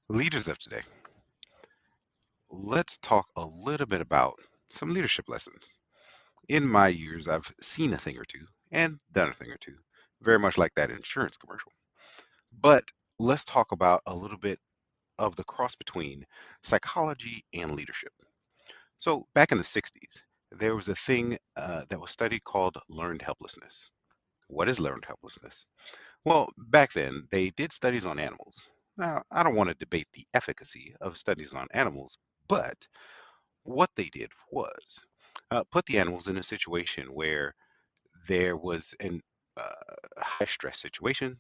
Leaders of today, let's talk a little bit about some leadership lessons. In my years, I've seen a thing or two and done a thing or two, very much like that insurance commercial. But let's talk about a little bit of the cross between psychology and leadership. So, back in the 60s, there was a thing that was studied called learned helplessness. What is learned helplessness? Well, back then, they did studies on animals. Now, I don't want to debate the efficacy of studies on animals, but what they did was put the animals in a situation where there was an uh, high stress situation.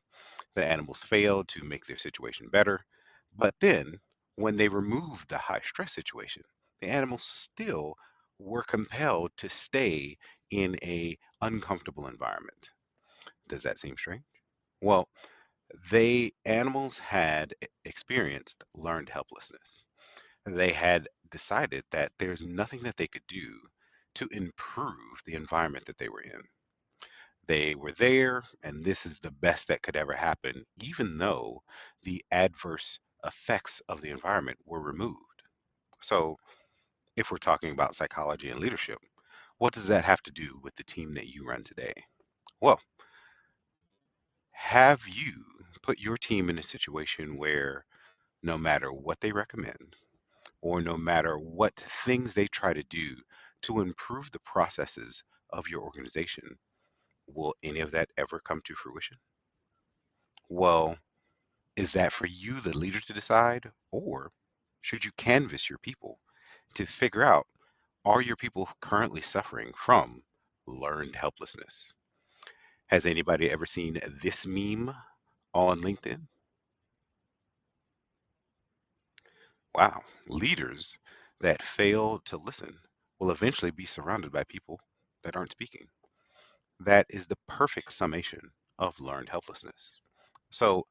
The animals failed to make their situation better. But then, when they removed the high stress situation, the animals still were compelled to stay in a uncomfortable environment. Does that seem strange? Well, they animals had experienced learned helplessness. They had decided that there's nothing that they could do to improve the environment that they were in. They were there, and this is the best that could ever happen, even though the adverse effects of the environment were removed. So, if we're talking about psychology and leadership, what does that have to do with the team that you run today? Well, have you put your team in a situation where no matter what they recommend, or no matter what things they try to do to improve the processes of your organization, will any of that ever come to fruition? Well, is that for you, the leader, to decide? Or should you canvass your people to figure out, are your people currently suffering from learned helplessness? Has anybody ever seen this meme on LinkedIn? Wow, leaders that fail to listen will eventually be surrounded by people that aren't speaking. That is the perfect summation of learned helplessness. So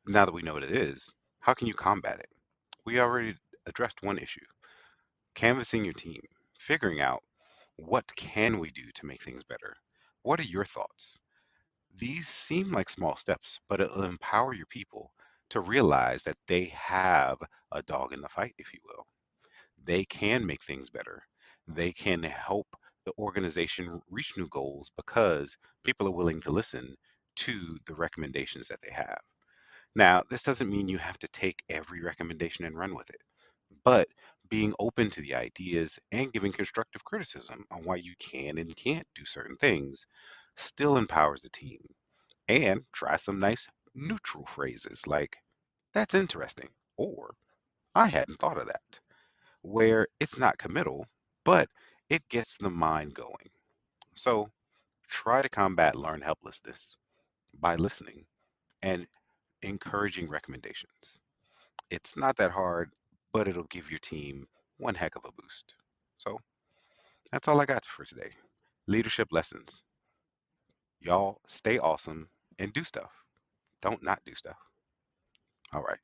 now that we know what it is, how can you combat it? We already addressed one issue, canvassing your team, figuring out what can we do to make things better. What are your thoughts? These seem like small steps, but it'll empower your people to realize that they have a dog in the fight, if you will. They can make things better. They can help the organization reach new goals because people are willing to listen to the recommendations that they have. Now, this doesn't mean you have to take every recommendation and run with it, but being open to the ideas and giving constructive criticism on why you can and can't do certain things still empowers the team. And try some nice neutral phrases like, that's interesting, or I hadn't thought of that, where it's not committal, but it gets the mind going. So try to combat learned helplessness by listening and encouraging recommendations. It's not that hard, but it'll give your team one heck of a boost. So that's all I got for today. Leadership lessons. Y'all stay awesome and do stuff. Don't not do stuff. All right.